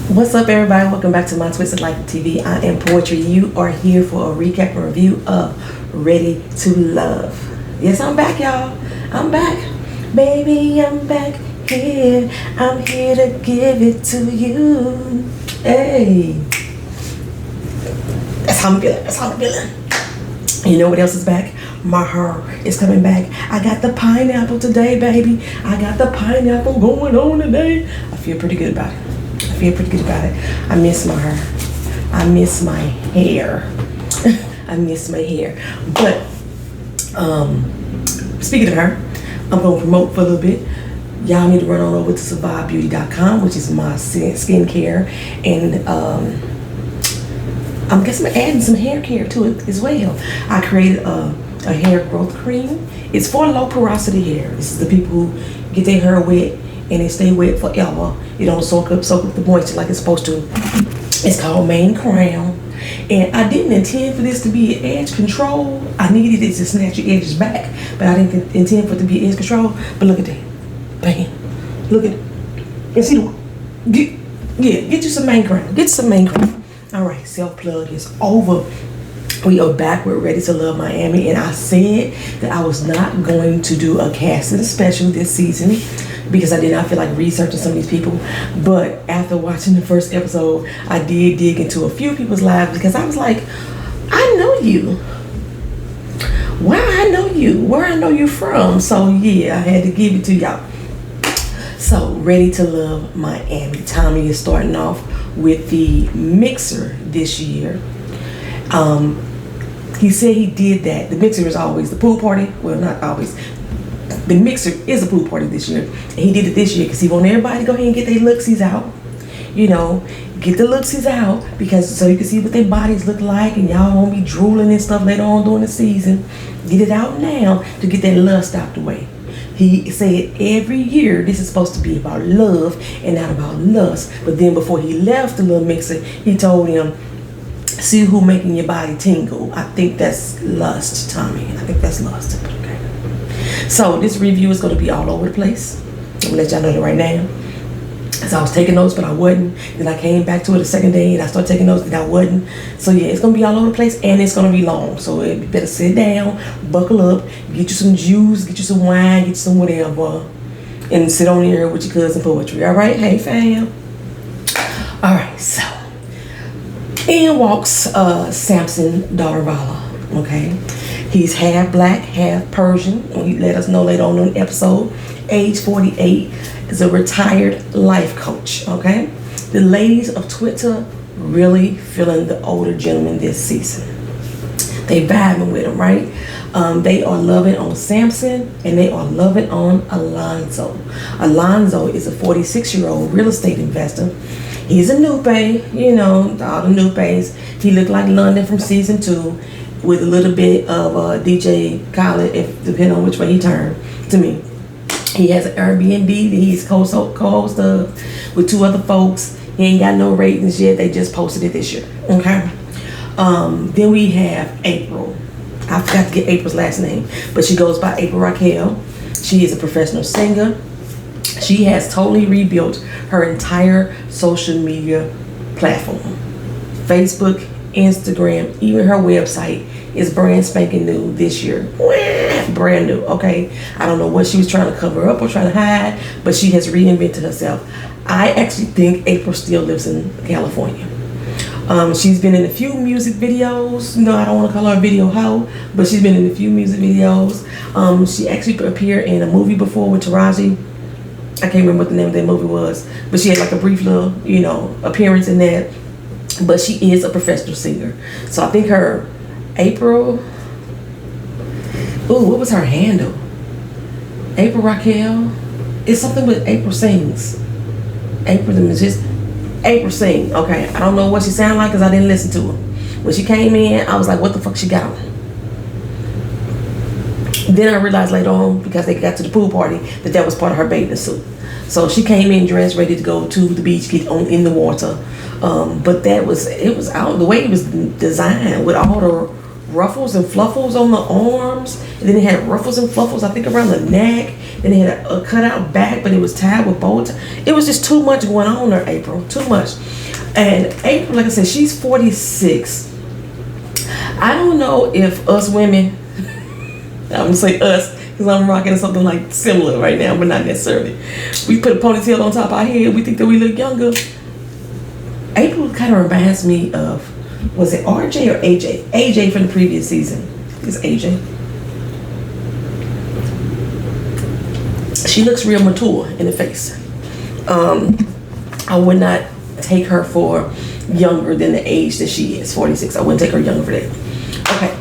What's up, everybody? Welcome back to my Twisted Life TV. I am Poetry. You are here for a recap and review of Ready to Love. Yes, I'm back, y'all. I'm back. Baby, I'm back here. I'm here to give it to you. Hey. That's how I'm feeling. That's how I'm feeling. You know what else is back? My hair is coming back. I got the pineapple today, baby. I got the pineapple going on today. I feel pretty good about it. I miss my hair. I miss my hair. I miss my hair. But speaking of her, I'm gonna promote for a little bit. Y'all need to run on over to survivebeauty.com, which is my skincare, and I'm guessing I'm adding some hair care to it as well. I created a hair growth cream. It's for low porosity hair. This is the people who get their hair wet and it stay wet forever. It don't soak up the moisture like it's supposed to. It's called Main Crown. And I didn't intend for this to be an edge control. I needed it to snatch your edges back, but I didn't intend for it to be edge control. But look at that. Bam. Look at it. And see get you some Main Crown. Get you some Main Crown. All right, self-plug is over. We are back with Ready to Love Miami, and I said that I was not going to do a casting special this season because I did not feel like researching some of these people. But after watching the first episode, I did dig into a few people's lives because I was like, I know you. Why I know you? Where I know you from? So yeah, I had to give it to y'all. So Ready to Love Miami. Tommy is starting off with the mixer this year. He said he did that. The mixer is always the pool party. Well, not always. The mixer is a pool party this year. And he did it this year because he wanted everybody to go ahead and get their looksies out. You know, get the looksies out because so you can see what their bodies look like and y'all won't be drooling and stuff later on during the season. Get it out now to get that lust out the way. He said every year this is supposed to be about love and not about lust. But then before he left the little mixer, he told him, see who making your body tingle. I think that's lust, Tommy. I think that's lust. Okay. So this review is going to be all over the place. I'm going to let y'all know that right now. So I was taking notes, but I wasn't. Then I came back to it the second day and I started taking notes, but I wasn't. So yeah, it's going to be all over the place and it's going to be long. So you better sit down, buckle up, get you some juice, get you some wine, get you some whatever, and sit on here with your cousin Poetry. All right? Hey, fam. All right, so in walks Samson Darvala, okay? He's half black, half Persian. He let us know later on in the episode. Age 48, is a retired life coach, okay? The ladies of Twitter really feeling the older gentleman this season. They vibing with him, right? They are loving on Samson and they are loving on Alonzo. Alonzo is a 46-year-old real estate investor. He's a Nupe, you know, all the Nupes. He looked like London from season 2 with a little bit of DJ Khaled, if depending on which way he turned, to me. He has an Airbnb that he's co-host of with 2 other folks. He ain't got no ratings yet. They just posted it this year, okay? Then we have April. I forgot to get April's last name, but she goes by April Raquel. She is a professional singer. She has totally rebuilt her entire social media platform. Facebook, Instagram, even her website is brand spanking new this year. Brand new, okay? I don't know what she was trying to cover up or trying to hide, but she has reinvented herself. I actually think April still lives in California. She's been in a few music videos. No, I don't want to call her a video hoe, but she's been in a few music videos. She actually appeared in a movie before with Taraji. I can't remember what the name of that movie was, but she had like a brief little, you know, appearance in that. But she is a professional singer. So I think her April, what was her handle? April Raquel? It's something with April Sings. April the Magician. April Sing, okay. I don't know what she sounded like because I didn't listen to her. When she came in, I was like, what the fuck she got on? Then I realized later on, because they got to the pool party, that was part of her bathing suit. So she came in dressed, ready to go to the beach, get on in the water. But it was out the way it was designed with all the ruffles and fluffles on the arms, and then it had ruffles and fluffles, I think, around the neck. Then it had a cutout back, but it was tied with bow tie. It was just too much going on there, April. Too much. And April, like I said, she's 46. I don't know if us women, I'm gonna say us, because I'm rocking something like similar right now, but not necessarily. We put a ponytail on top of our head, we think that we look younger. April kind of reminds me of, was it RJ or AJ? AJ from the previous season. It's AJ. She looks real mature in the face. I would not take her for younger than the age that she is, 46. I wouldn't take her younger for that. Okay.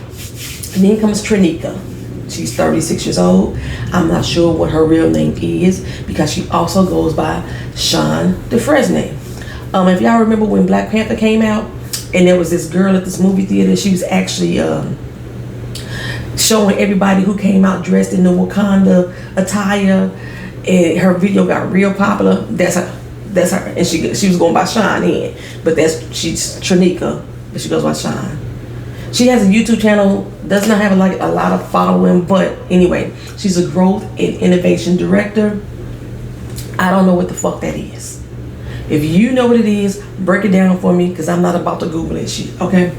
And then comes Trinika. She's 36 years old. I'm not sure what her real name is because she also goes by Sean DeFresne. If y'all remember when Black Panther came out, and there was this girl at this movie theater, she was actually showing everybody who came out dressed in the Wakanda attire, and her video got real popular. That's her, and she was going by Sean in, but she's Trinika, but she goes by Sean. She has a YouTube channel, does not have a lot of following, but anyway, she's a growth and innovation director. I don't know what the fuck that is. If you know what it is, break it down for me, because I'm not about to Google that shit, okay?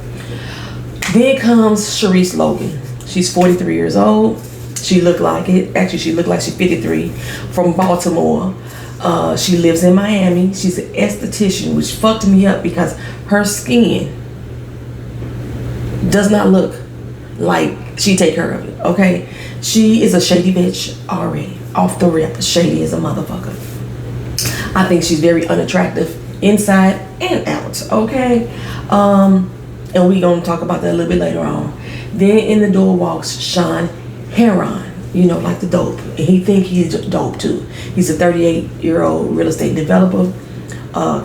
Then comes Sharice Logan. She's 43 years old. She looked like it. Actually, she looked like she's 53, from Baltimore. She lives in Miami. She's an esthetician, which fucked me up because her skin does not look like she take care of it, okay? She is a shady bitch already. Off the rip, shady as a motherfucker. I think she's very unattractive inside and out, okay? And we gonna talk about that a little bit later on. Then in the door walks Sean Heron, you know, like the dope. And he think he's dope too. He's a 38-year-old real estate developer,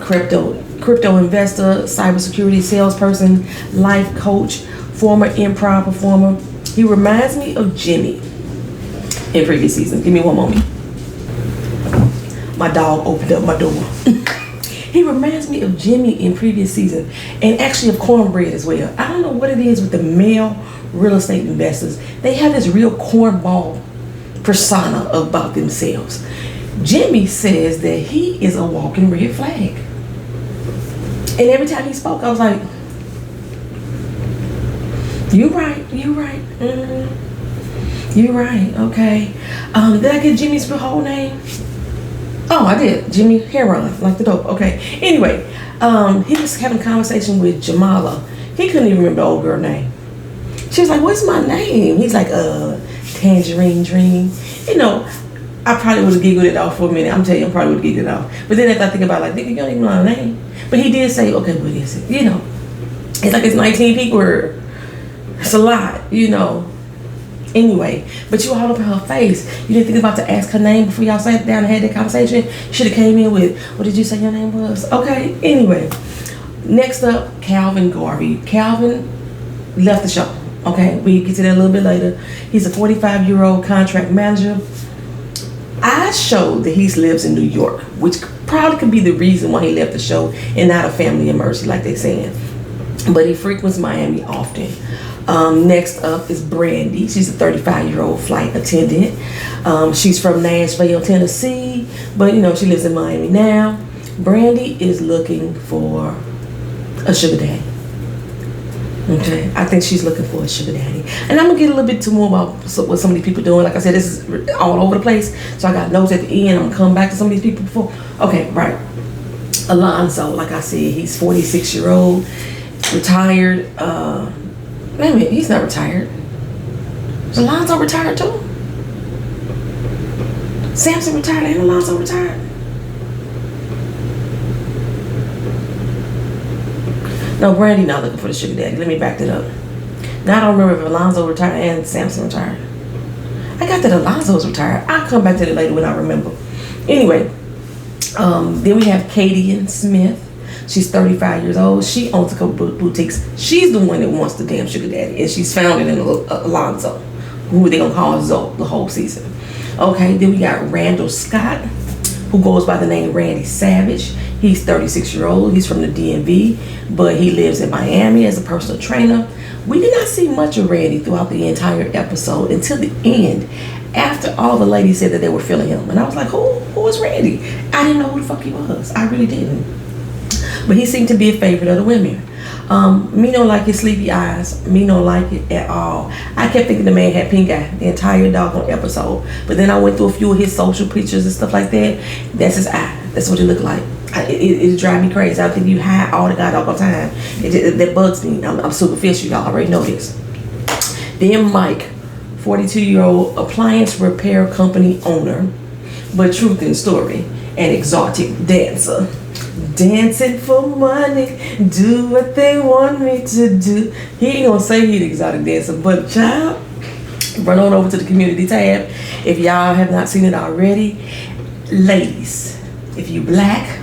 crypto investor, cybersecurity salesperson, life coach, former improv performer. He reminds me of Jimmy in previous seasons. Give me one moment. My dog opened up my door. He reminds me of Jimmy in previous season, and actually of Cornbread as well. I don't know what it is with the male real estate investors. They have this real cornball persona about themselves. Jimmy says that he is a walking red flag. And every time he spoke, I was like, you right, you're right, okay. Did I get Jimmy's whole name? Oh, I did. Jimmy Heron, like the dope. Okay. Anyway, he was having a conversation with Jamala. He couldn't even remember the old girl's name. She was like, what's my name? He's like, Tangerine Dream. You know, I probably would have giggled it off for a minute. I'm telling you, I probably would have giggled it off. But then after I think about it, like, nigga, you don't even know my name. But he did say, okay, what is it? You know, it's like it's 19 people. It's a lot, you know. Anyway, but you all up in her face. You didn't think about to ask her name before y'all sat down and had that conversation. You should have came in with, what did you say your name was? Okay, anyway. Next up, Calvin Garvey. Calvin left the show. Okay, we get to that a little bit later. He's a 45-year-old contract manager. I showed that he lives in New York, which probably could be the reason why he left the show and not a family of mercy like they're saying. But he frequents Miami often. Next up is Brandy. She's a 35-year-old flight attendant. She's from Nashville, Tennessee, but you know, she lives in Miami now. Brandy is looking for a sugar daddy. Okay, I think she's looking for a sugar daddy. And I'm gonna get a little bit too more about what some of these people doing. Like I said, this is all over the place, so I got notes at the end. I'm gonna come back to some of these people before. Okay, right. Alonzo, like I said, he's 46-year-old, retired. Wait a minute, he's not retired. Is Alonzo retired too? Samson retired and Alonzo retired? No, Brandy not looking for the sugar daddy. Let me back that up. Now I don't remember if Alonzo retired and Samson retired. I got that Alonzo's retired. I'll come back to that later when I remember. Anyway, then we have Katie Smith. She's 35 years old. She owns a couple boutiques. She's the one that wants the damn sugar daddy, and she's found it in Alonzo, who they gonna call Zoe the whole season. Okay, then we got Randall Scott, who goes by the name Randy Savage. He's 36-year-old. He's from the DMV, but he lives in Miami as a personal trainer. We did not see much of Randy throughout the entire episode until the end, after all the ladies said that they were feeling him. And I was like, who is Randy? I didn't know who the fuck he was. I really didn't. But he seemed to be a favorite of the women. Me don't like his sleepy eyes. Me don't like it at all. I kept thinking the man had pink eye the entire doggone episode. But then I went through a few of his social pictures and stuff like that. That's his eye. That's what it looked like. It drives me crazy. I think you hide all the goddamn time. That bugs me. I'm superficial. Y'all already know this. Then Mike, 42-year-old appliance repair company owner, but truth in story, an exotic dancer. Dancing for money, do what they want me to do. He ain't gonna say he the exotic dancer, but child, run on over to the community tab. If y'all have not seen it already, ladies, if you black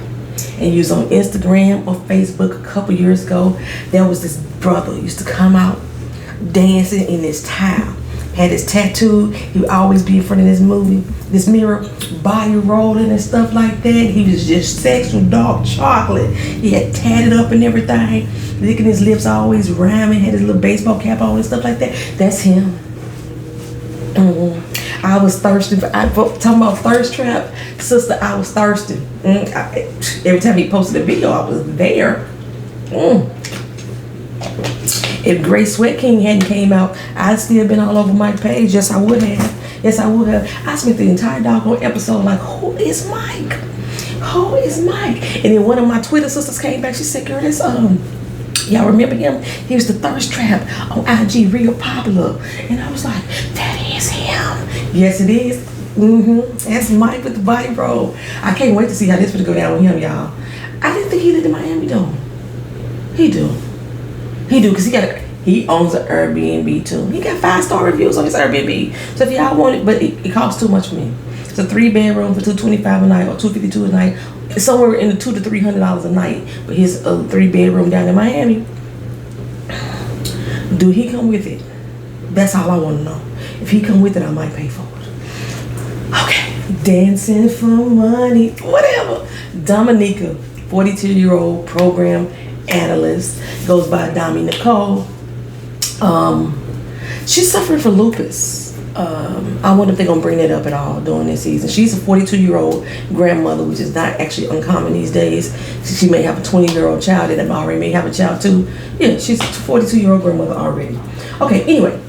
and you was on Instagram or Facebook a couple years ago, there was this brother used to come out dancing in this towel. Had his tattoo. He would always be in front of this mirror, body rolling and stuff like that. He was just sexual dark chocolate. He had tatted up and everything, licking his lips, always rhyming, had his little baseball cap on and stuff like that. That's him. I was thirsting. Talking about thirst trap, sister, I was thirsting. Every time he posted a video, I was there. If Gray Sweat King hadn't came out, I'd still been all over my page. Yes, I would have. Yes, I would have. I spent the entire doggone episode like, who is Mike? Who is Mike? And then one of my Twitter sisters came back. She said, girl, that's y'all remember him? He was the thirst trap on IG, real popular. And I was like, that is him. Yes, it is. That's Mike with the body roll. I can't wait to see how this would go down with him, y'all. I didn't think he lived in Miami though. He do, because he owns an Airbnb too. He got 5-star reviews on his Airbnb. So if y'all want it, but it costs too much for me. It's a 3-bedroom for $225 a night or $252 a night. It's somewhere in the $200 to $300 a night. But his 3-bedroom down in Miami. Do he come with it? That's all I want to know. If he come with it, I might pay for it. Okay, dancing for money, whatever. Dominica, 42-year-old program analyst, goes by Dami Nicole. She's suffering from lupus. I wonder if they're gonna bring that up at all during this season. She's a 42-year-old grandmother, which is not actually uncommon these days. She may have a 20-year-old child that already may have a child too. Yeah, she's a 42-year-old grandmother already. Okay, anyway,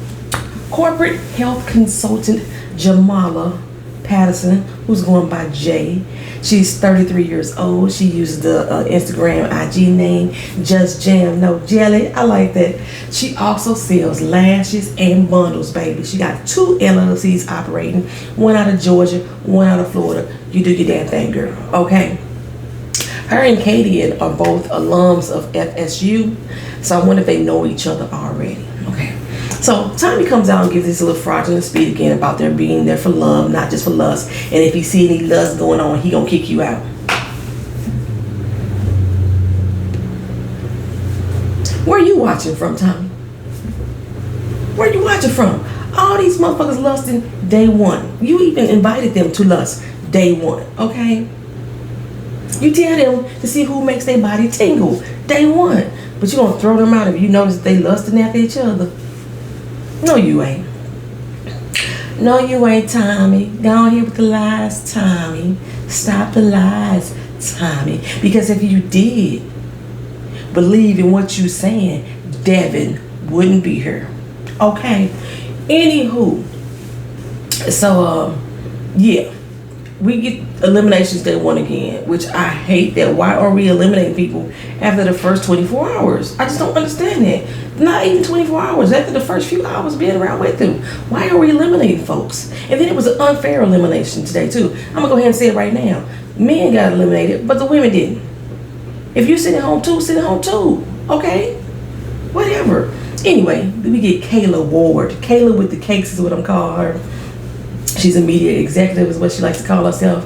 corporate health consultant Jamala Patterson, who's going by Jay. She's 33 years old. She uses the Instagram IG name Just Jam No Jelly. I like that. She also sells lashes and bundles, baby. She got 2 LLCs operating, one out of Georgia, one out of Florida. You do your damn thing, girl. Okay. Her and Katie are both alums of FSU, so I wonder if they know each other already. Okay. So Tommy comes out and gives this little fraudulent speech again about there being there for love, not just for lust. And if he see any lust going on, he gonna kick you out. Where are you watching from, Tommy? Where are you watching from? All these motherfuckers lusting day one. You even invited them to lust day one, okay? You tell them to see who makes their body tingle day one. But you gonna throw them out if you notice they lusting after each other. No, you ain't. No, you ain't, Tommy. Go on here with the lies, Tommy. Stop the lies, Tommy. Because if you did believe in what you saying, Devin wouldn't be here. Okay? Anywho. So, yeah. We get eliminations day 1 again, which I hate that. Why are we eliminating people after the first 24 hours? I just don't understand that. Not even 24 hours. After the first few hours being around with them. Why are we eliminating folks? And then it was an unfair elimination today, too. I'm going to go ahead and say it right now. Men got eliminated, but the women didn't. If you're sitting home, too, sit at home, too. Okay? Whatever. Anyway, we get Kayla Ward. Kayla with the cakes is what I'm calling her. She's a media executive is what she likes to call herself.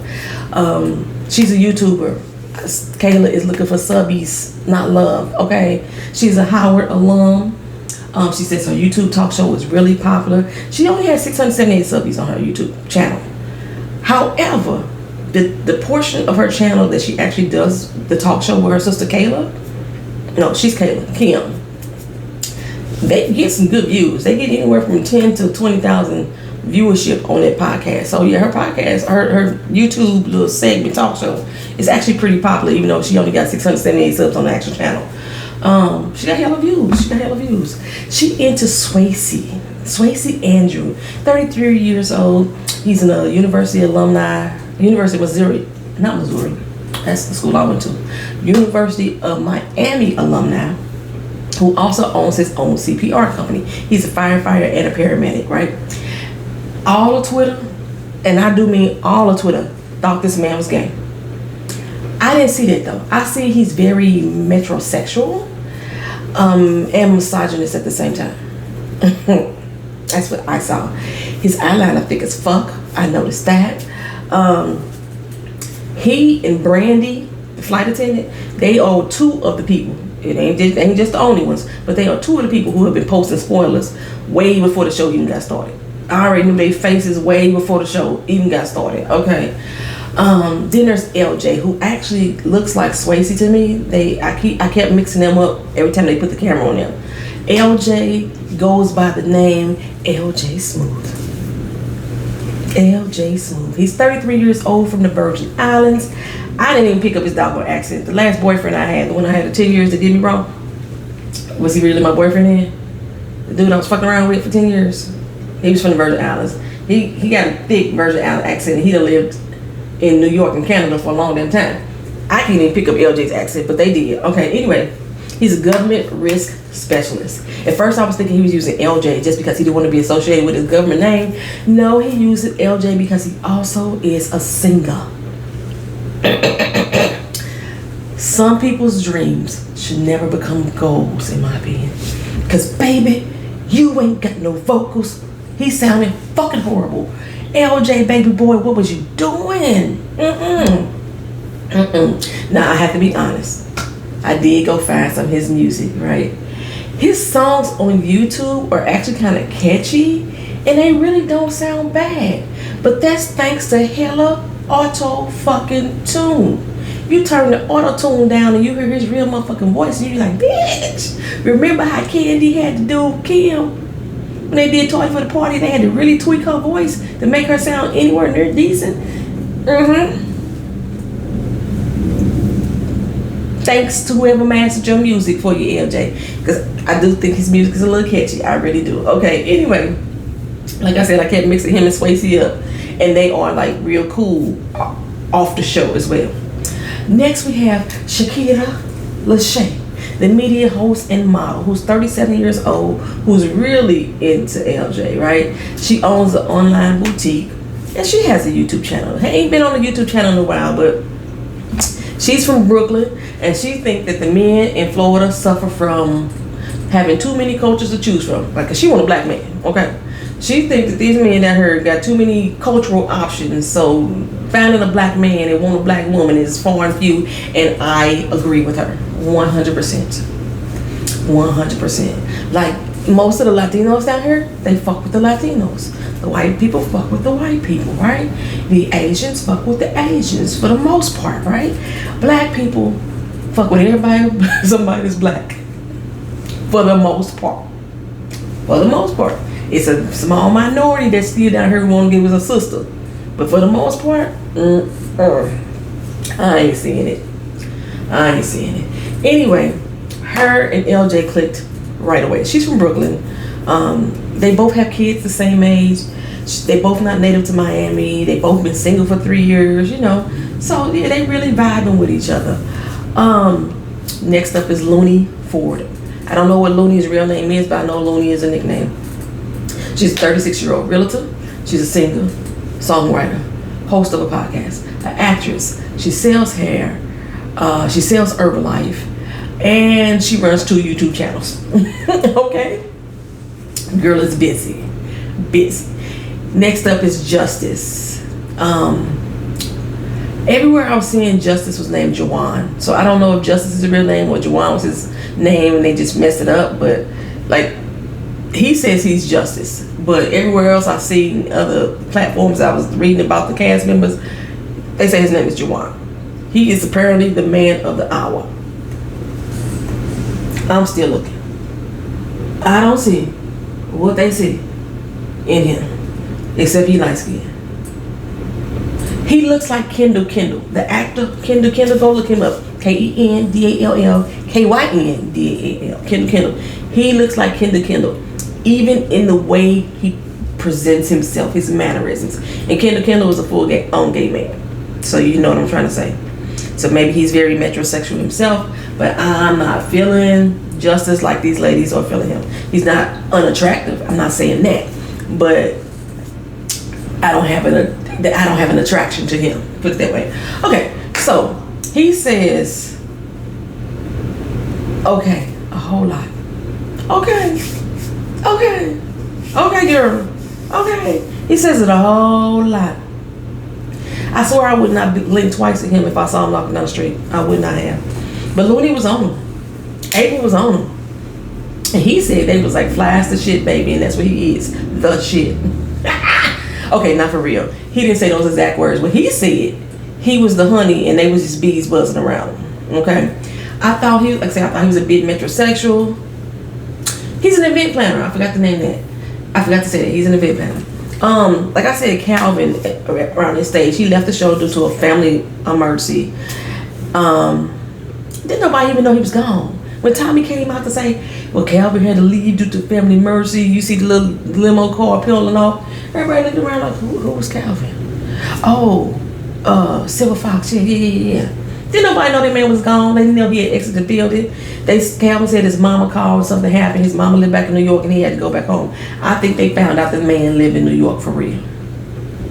She's a YouTuber. Kayla is looking for subbies, not love, okay? She's a Howard alum. She says her YouTube talk show is really popular. She only has 678 subbies on her YouTube channel. However, the portion of her channel that she actually does the talk show with her sister Kayla. No, she's Kayla. Kim. They get some good views. They get anywhere from 10 to 20,000 viewership on that podcast. So yeah, her podcast, her YouTube little segment talk show is actually pretty popular, even though she only got 678 subs on the actual channel. She got hella views. She into Swayze Andrew, 33 years old. He's a university alumni. University of Missouri, not Missouri. That's the school I went to. University of Miami alumni, who also owns his own CPR company. He's a firefighter and a paramedic, right? All of Twitter, and I do mean all of Twitter, thought this man was gay. I didn't see that though. I see he's very metrosexual and misogynist at the same time. That's what I saw. His eyeliner thick as fuck. I noticed that. He and Brandy, the flight attendant, they are two of the people. It ain't just the only ones, but they are two of the people who have been posting spoilers way before the show even got started. I already knew their faces way before the show even got started. Okay. Then there's LJ, who actually looks like Swayze to me. I kept mixing them up every time they put the camera on them. LJ goes by the name LJ Smooth. LJ Smooth. He's 33 years old from the Virgin Islands. I didn't even pick up his doggone accent. The last boyfriend I had, the one I had for 10 years that did me wrong, was he really my boyfriend then? The dude I was fucking around with for 10 years. He was from the Virgin Islands. He got a thick Virgin Island accent. He done lived in New York and Canada for a long damn time. I can't even pick up LJ's accent, but they did. Okay, anyway, he's a government risk specialist. At first I was thinking he was using LJ just because he didn't want to be associated with his government name. No, he uses LJ because he also is a singer. Some people's dreams should never become goals, in my opinion. Because, baby, you ain't got no vocals. He sounded fucking horrible. LJ, baby boy, what was you doing? Now, I have to be honest. I did go find some of his music, right? His songs on YouTube are actually kind of catchy, and they really don't sound bad. But that's thanks to hella auto fucking tune. You turn the auto tune down and you hear his real motherfucking voice, and you're like, bitch. Remember how Candy had to do Kim? When they did Toy for the Party, they had to really tweak her voice to make her sound anywhere near decent. Thanks to whoever mastered your music for you, LJ. Because I do think his music is a little catchy. I really do. Okay, anyway. Like I said, I kept mixing him and Swayze up. And they are like real cool off the show as well. Next we have Shakira Lachey, the media host and model, who's 37 years old, who's really into LJ, right? She owns an online boutique, and she has a YouTube channel. She ain't been on the YouTube channel in a while, but she's from Brooklyn, and she thinks that the men in Florida suffer from having too many cultures to choose from. Like, 'cause she want a black man, okay? She thinks that these men out here got too many cultural options, so finding a black man and want a black woman is far and few, and I agree with her 100%. 100%. Like, most of the Latinos down here, they fuck with the Latinos. The white people fuck with the white people, right? The Asians fuck with the Asians for the most part, right? Black people fuck with everybody, somebody that's black. For the most part. For the most part. It's a small minority that's still down here who want to give us a sister. But for the most part, I ain't seeing it. Anyway, her and LJ clicked right away. She's from Brooklyn. They both have kids the same age. They both not native to Miami. They both been single for 3 years, you know. So yeah, they really vibing with each other. Next up is Looney Ford. I don't know what Looney's real name is, but I know Looney is a nickname. She's a 36-year-old realtor. She's a singer, songwriter, host of a podcast, an actress. She sells hair. She sells Herbalife, and she runs 2 YouTube channels. Okay, girl is busy. Next up is Justice. Everywhere I was seeing Justice was named Jawan, so I don't know if Justice is his real name or Jawan was his name and they just messed it up. But like, he says he's Justice, but everywhere else I've seen other platforms I was reading about the cast members, They say his name is Juwan. He is apparently the man of the hour. I'm still looking. I don't see what they see in him, except he light skinned. He looks like Kendall, the actor Kendall. Go look him up. Kendall, Kendall. He looks like Kendall, even in the way he presents himself, his mannerisms. And Kendall is a full gay man. So you know what I'm trying to say. So maybe he's very metrosexual himself, but I'm not feeling justice like these ladies are feeling him. He's not unattractive. I'm not saying that, but I don't have an attraction to him. Put it that way. Okay, so he says, okay, a whole lot. Okay, girl. Okay, he says it a whole lot. I swear I would not blink twice at him if I saw him walking down the street. I would not have. But Looney was on him. April was on him. And he said they was like flies to shit, baby, and that's what he is. The shit. Okay, not for real. He didn't say those exact words, but he said he was the honey and they was just bees buzzing around him. Okay? I thought he was a bit metrosexual. He's an event planner. I forgot to name that. I forgot to say that. He's an event planner. Like I said, Calvin, around this stage, he left the show due to a family emergency. Didn't nobody even know he was gone. When Tommy came out to say, well, Calvin had to leave due to family emergency, you see the little limo car peeling off, everybody looking around like, who was Calvin? Oh, Silver Fox, yeah. Didn't nobody know that man was gone. They didn't know he had exited the building. Calvin said his mama called, something happened. His mama lived back in New York and he had to go back home. I think they found out the man lived in New York for real.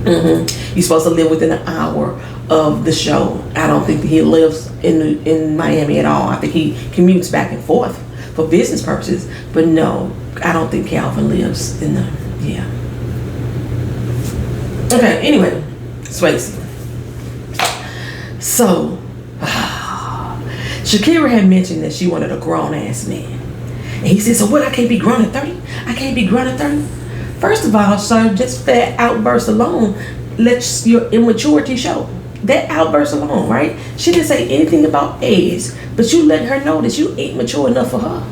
You're supposed to live within an hour of the show. I don't think that he lives in Miami at all. I think he commutes back and forth for business purposes. But no, I don't think Calvin lives in the, yeah. Okay, anyway, Swayze. So, Shakira had mentioned that she wanted a grown-ass man. And he said, so what, I can't be grown at 30? I can't be grown at 30? First of all, sir, just that outburst alone lets your immaturity show. That outburst alone, right? She didn't say anything about age, but you let her know that you ain't mature enough for her.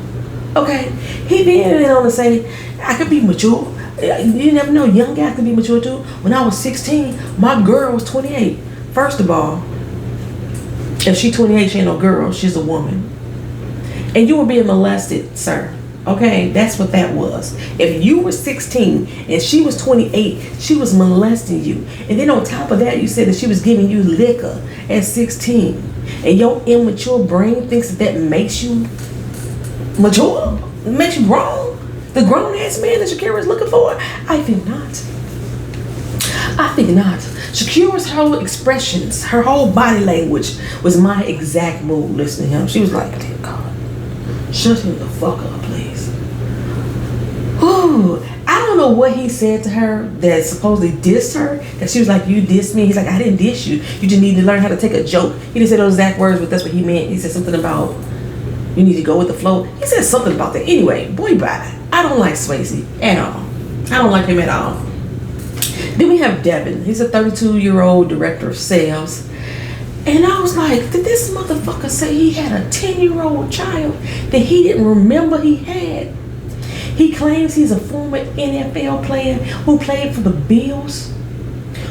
Okay? He then went on to say, I could be mature. You never know, young guys can be mature too. When I was 16, my girl was 28. First of all, if she's 28, she ain't no girl, she's a woman. And you were being molested, sir. Okay, that's what that was. If you were 16 and she was 28, she was molesting you. And then on top of that, you said that she was giving you liquor at 16. And your immature brain thinks that makes you mature? Makes you grown? The grown-ass man that Shakira is looking for? I think not. I think not. Shakira's whole expressions, her whole body language was my exact mood listening to him. She was like, dear God, shut him the fuck up, please. Ooh, I don't know what he said to her that supposedly dissed her. That she was like, you dissed me. He's like, I didn't diss you. You just need to learn how to take a joke. He didn't say those exact words, but that's what he meant. He said something about, you need to go with the flow. He said something about that. Anyway, boy, bye. I don't like Swayze at all. I don't like him at all. Then we have Devin. He's a 32-year-old director of sales. And I was like, did this motherfucker say he had a 10-year-old child that he didn't remember he had? He claims he's a former NFL player who played for the Bills,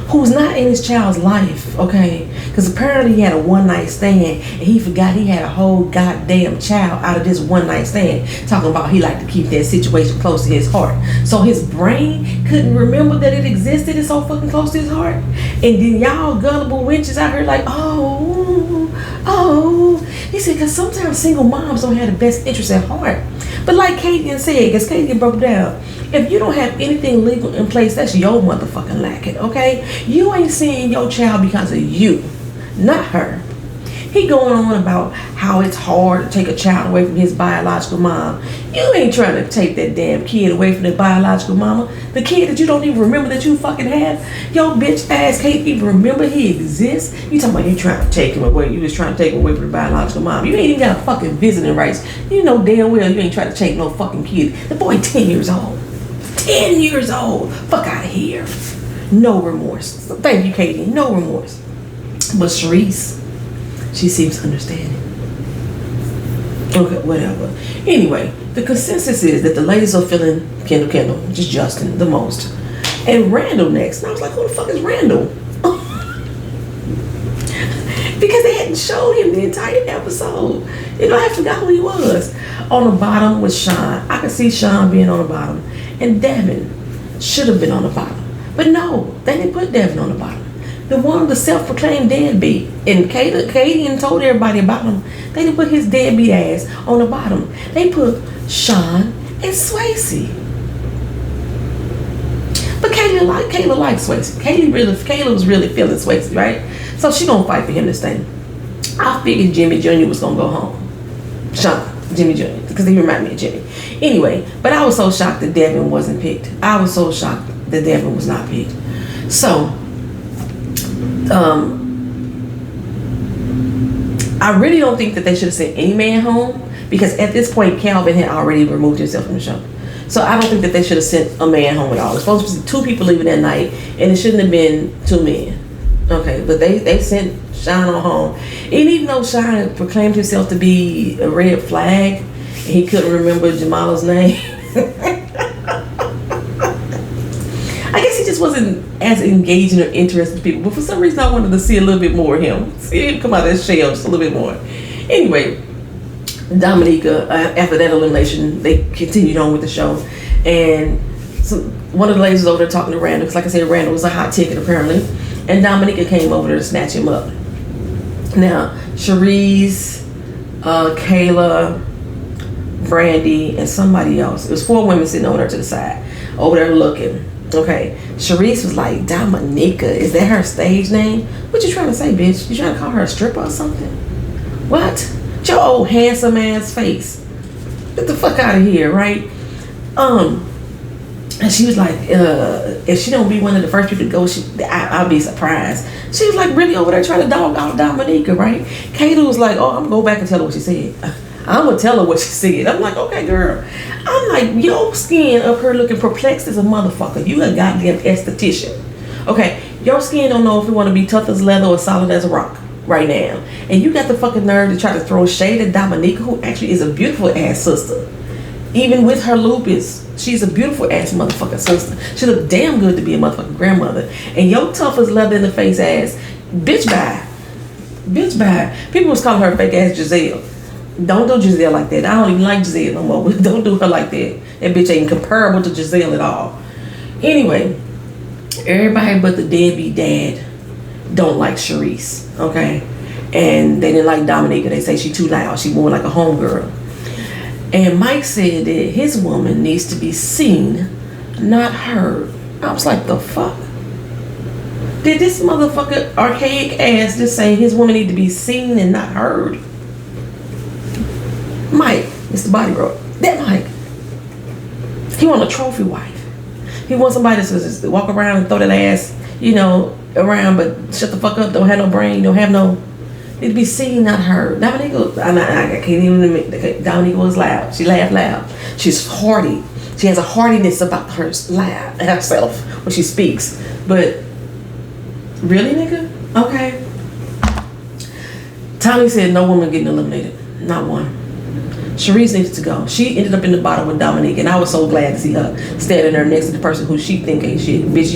who's not in his child's life, okay? Because apparently he had a one-night stand and he forgot he had a whole goddamn child out of this one-night stand. Talking about he liked to keep that situation close to his heart. So his brain couldn't remember that it existed. It's so fucking close to his heart. And then y'all gullible wenches out here like, oh. He said, because sometimes single moms don't have the best interest at heart. But like Katie said, because Katie broke down, if you don't have anything legal in place, that's your motherfucking lacking, okay? You ain't seeing your child because of you, not her. He going on about how it's hard to take a child away from his biological mom. You ain't trying to take that damn kid away from their biological mama. The kid that you don't even remember that you fucking have. Your bitch ass can't even remember he exists. You talking about you trying to take him away. You just trying to take him away from the biological mom. You ain't even got fucking visiting rights. You know damn well you ain't trying to take no fucking kid. The boy 10 years old. 10 years old. Fuck out of here. No remorse. Thank you, Katie. No remorse. But Sharice, she seems understanding. Okay, whatever. Anyway, the consensus is that the ladies are feeling Kendall, which is Justin, the most. And Randall next. And I was like, who the fuck is Randall? Because they hadn't showed him the entire episode. I forgot who he was. On the bottom was Sean. I could see Sean being on the bottom. And Devin should have been on the bottom. But no, they didn't put Devin on the bottom. The one, the self-proclaimed deadbeat. And Katie and told everybody about him. They didn't put his deadbeat ass on the bottom. They put Sean and Swayze. But Kayla likes Swayze. Kayla was really feeling Swayze, right? So she gonna fight for him this thing. I figured Jimmy Jr. was gonna go home. Sean, Jimmy Jr. Because he reminded me of Jimmy. Anyway, but I was so shocked that Devin wasn't picked. I was so shocked that Devin was not picked. So, I really don't think that they should have sent any man home, because at this point Calvin had already removed himself from the show. So I don't think that they should have sent a man home at all. It's supposed to be 2 people leaving that night, and it shouldn't have been 2 men. Okay, but they sent Sean on home. And even though Sean proclaimed himself to be a red flag, and he couldn't remember Jamala's name. I guess he just wasn't as engaging or interested in people. But for some reason, I wanted to see a little bit more of him. See him come out of his shell just a little bit more. Anyway, Dominica, after that elimination, they continued on with the show. And so one of the ladies was over there talking to Randall. Because like I said, Randall was a hot ticket apparently. And Dominica came over there to snatch him up. Now, Cherise, Kayla, Brandy, and somebody else. It was 4 women sitting over there to the side. Over there looking. Okay, Sharice was like, Dominica, is that her stage name? What you trying to say, bitch? You trying to call her a stripper or something? What? Your old handsome ass face. Get the fuck out of here, right? And she was like, if she don't be one of the first people to go, I'll be surprised. She was like really over there trying to dog out Dominica, right? Kayla was like, oh, I'm gonna go back and tell her what she said. I'm gonna tell her what she said. I'm like, okay, girl. I'm like, your skin up here looking perplexed as a motherfucker. You a goddamn esthetician. Okay, your skin don't know if it want to be tough as leather or solid as a rock right now. And you got the fucking nerve to try to throw shade at Dominica, who actually is a beautiful ass sister. Even with her lupus, she's a beautiful ass motherfucking sister. She look damn good to be a motherfucking grandmother. And your tough as leather in the face ass, bitch bye. Bitch bye. People was calling her fake ass Giselle. Don't do Giselle like that. I don't even like Giselle no more. Don't do her like that. That bitch ain't comparable to Giselle at all. Anyway, everybody but the deadbeat dad don't like Sharice, okay? And they didn't like Dominica. They say she too loud. She more like a homegirl. And Mike said that his woman needs to be seen, not heard. I was like, the fuck? Did this motherfucker archaic ass just say his woman need to be seen and not heard? Mike, Mr. Body Roll. That Mike. He want a trophy wife. He wants somebody to just walk around and throw that ass, around, but shut the fuck up, don't have no brain, don't have no... Need to be seen, not heard. Dominica, I can't even admit, Dominica was loud. She laughed loud. She's hearty. She has a heartiness about herself when she speaks. But, really, nigga? Okay. Tommy said no woman getting eliminated. Not one. Sharice needs to go. She ended up in the bottom with Dominique, and I was so glad to see her standing there next to the person who she think ain't shit. Bitch,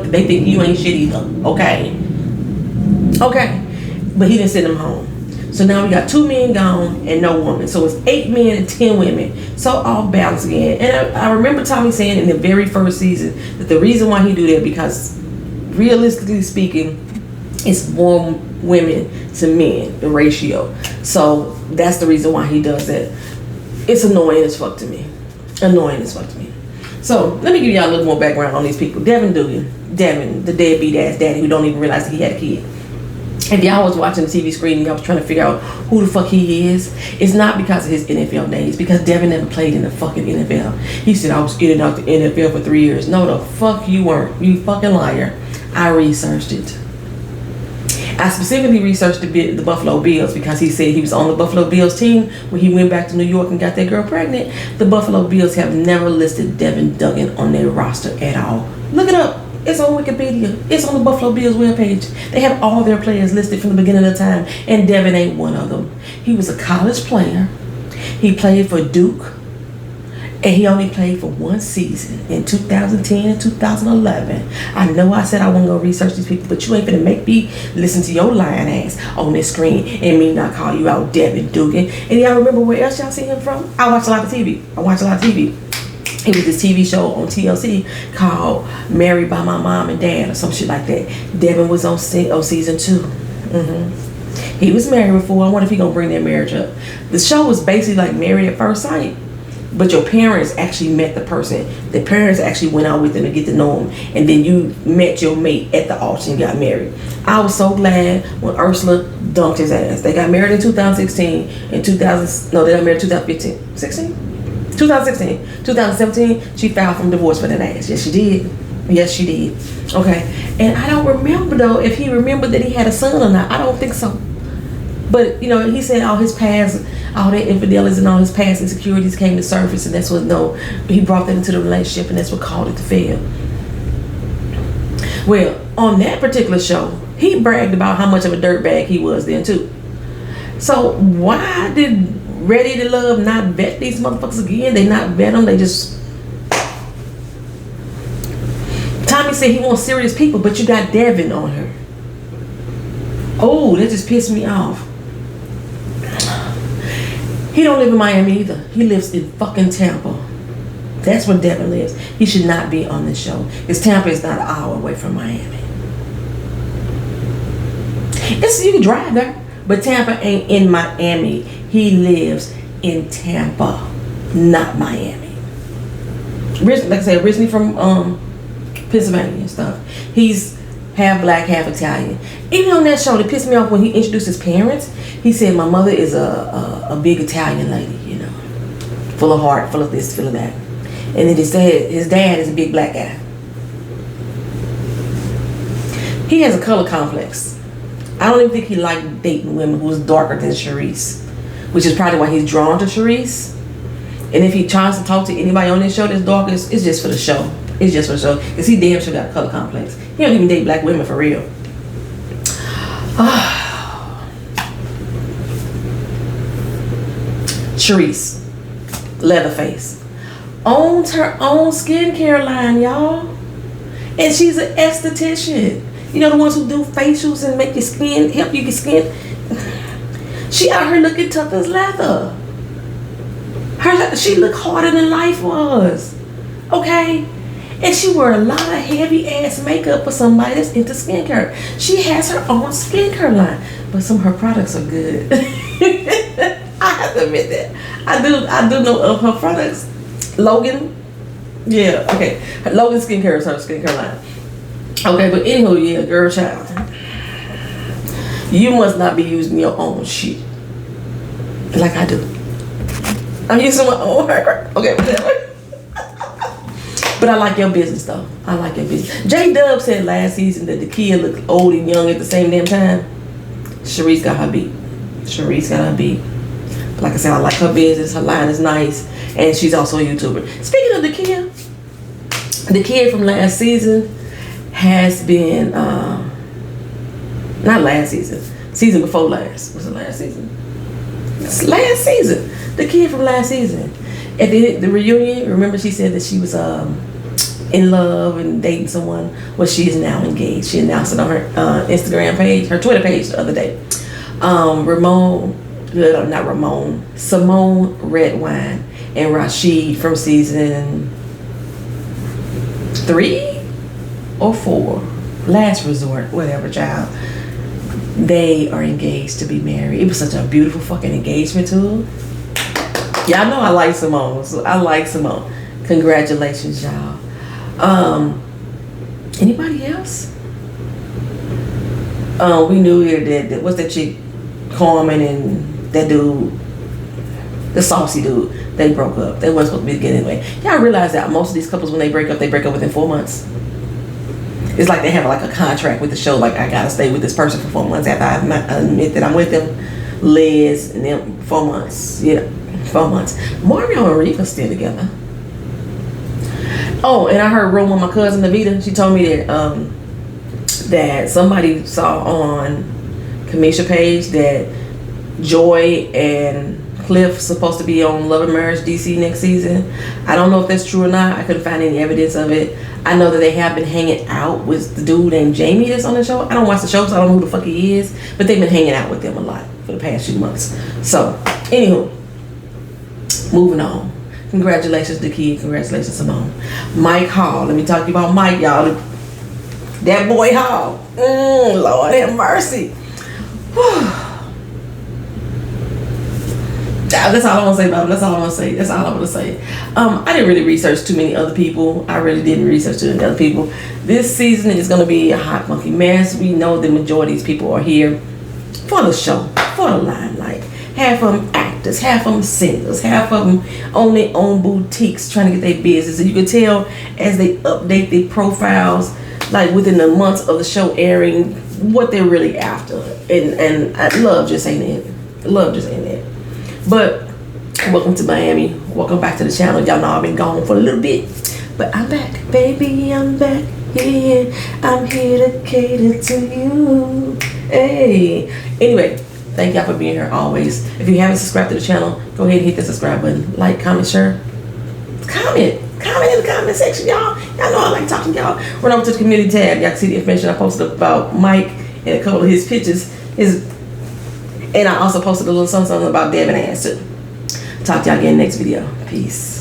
they think you ain't shit either. Okay. But he didn't send them home. So now we got 2 men gone and no woman. So it's 8 men and 10 women. So off balance again. And I remember Tommy saying in the very first season that the reason why he do that, because realistically speaking, it's more women to men, the ratio. So that's the reason why he does that. It's annoying as fuck to me. So let me give y'all a little more background on these people. Devin Dugan. Devin, the deadbeat ass daddy who don't even realize that he had a kid. If y'all was watching the TV screen and y'all was trying to figure out who the fuck he is, it's not because of his NFL days, because Devin never played in the fucking NFL. He said, I was in and out the NFL for 3 years. No, the fuck you weren't. You fucking liar. I researched it. I specifically researched the Buffalo Bills because he said he was on the Buffalo Bills team when he went back to New York and got that girl pregnant. The Buffalo Bills have never listed Devin Dugan on their roster at all. Look it up. It's on Wikipedia. It's on the Buffalo Bills webpage. They have all their players listed from the beginning of the time, and Devin ain't one of them. He was a college player. He played for Duke, and he only played for one season in 2010 and 2011. I know I said I wasn't gonna research these people, but you ain't finna make me listen to your lying ass on this screen and me not call you out, Devin Dugan. And y'all remember where else y'all see him from? I watch a lot of TV. It was this TV show on TLC called Married by My Mom and Dad or some shit like that. Devin was on season 2. He was married before. I wonder if he gonna bring that marriage up. The show was basically like Married at First Sight, but your parents actually met the person. The parents actually went out with them to get to know them, and then you met your mate at the altar and got married. I was so glad when Ursula dumped his ass. They got married in 2016. They got married in 2015. 2016. 2017, she filed for divorce for that ass. Yes, she did. Yes, she did. Okay. And I don't remember, though, if he remembered that he had a son or not. I don't think so. But, you know, he said all his past, all the infidelities and all his past insecurities came to surface, and that's what, he brought them into the relationship, and that's what caused it to fail. Well, on that particular show, he bragged about how much of a dirtbag he was then, too. So why did Ready to Love not vet these motherfuckers again? They not vet them, they just... Tommy said he wants serious people, but you got Devin on her. Oh, that just pissed me off. He don't live in Miami either. He lives in fucking Tampa. That's where Devin lives. He should not be on this show, because Tampa is not an hour away from Miami. You can drive there, but Tampa ain't in Miami. He lives in Tampa, not Miami. Like I said, originally from Pennsylvania and stuff. He's half black, half Italian. Even on that show, it pissed me off when he introduced his parents. He said, my mother is a big Italian lady, you know, full of heart, full of this, full of that. And then he said his dad is a big black guy. He has a color complex. I don't even think he liked dating women who was darker than Sharice, which is probably why he's drawn to Sharice. And if he tries to talk to anybody on this show that's darker, it's just for the show. It's just for the show. Because he damn sure got a color complex. He don't even date black women for real. Sharice, Leatherface, owns her own skincare line, y'all. And she's an esthetician. You know, the ones who do facials and make your skin, help you get skin. She out here looking tough as leather. She looked harder than life was. Okay? And she wore a lot of heavy ass makeup for somebody that's into skincare. She has her own skincare line, but some of her products are good. I have to admit that. I do know of her products. Logan. Yeah, okay. Logan Skincare is her skincare line. Okay, but anywho, yeah, girl child. You must not be using your own shit. Like I do. I'm using my own hair. Okay, whatever. But I like your business though. I like your business. J-Dub said last season that the kid looked old and young at the same damn time. Sharice got her beat. Like I said, I like her business. Her line is nice. And she's also a YouTuber. Speaking of the kid from last season has been, not last season, season before last. Was it last season? It's last season. The kid from last season. At the reunion, remember she said that she was in love and dating someone. Well, she is now engaged. She announced it on her Instagram page, her Twitter page the other day. Simone Redwine and Rashid from season 3 or 4, Last Resort, whatever, child. They are engaged to be married. It was such a beautiful fucking engagement too. Y'all know I like Simone, so I like Simone. Congratulations, y'all. Anybody else? We knew here that what's that chick, Carmen, and that dude, the saucy dude, they broke up. They wasn't supposed to be together anyway. Y'all realize that most of these couples, when they break up within 4 months. It's like they have like a contract with the show, like I gotta stay with this person for 4 months after I admit that I'm with them. Liz and them 4 months. Yeah, 4 months. Mario and Reef are still together. Oh, and I heard room with my cousin Navita. She told me that that somebody saw on Kamisha page that Joy and Cliff supposed to be on Love and Marriage DC next season. I don't know if that's true or not. I couldn't find any evidence of it. I know that they have been hanging out with the dude named Jamie that's on the show. I don't watch the show, so I don't know who the fuck he is, but they've been hanging out with them a lot for the past few months. So, anywho, moving on. Congratulations to Kid. Congratulations, Simone. Mike Hall. Let me talk to you about Mike, y'all. That boy Hall. Lord have mercy. That's all I want to say about him. That's all I want to say. That's all I want to say. I didn't really research too many other people. I really didn't research too many other people. This season is going to be a hot funky mess. We know the majority of these people are here for the show, for the limelight. Half of them actors, half of them singers, half of them own their own boutiques trying to get their business. And you can tell as they update their profiles, like within the months of the show airing, what they're really after. And love just ain't it. Love just ain't it. But welcome to Miami. Welcome back to the channel. Y'all know I've been gone for a little bit, but I'm back, baby. I'm back here. I'm here to cater to you. Hey. Anyway, thank y'all for being here always. If you haven't subscribed to the channel, go ahead and hit the subscribe button. Like, comment, share. Comment in the comment section, y'all. Y'all know I like talking to y'all. Run over to the community tab. Y'all can see the information I posted about Mike and a couple of his pictures. And I also posted a little something about Devin ass too. Talk to y'all again next video. Peace.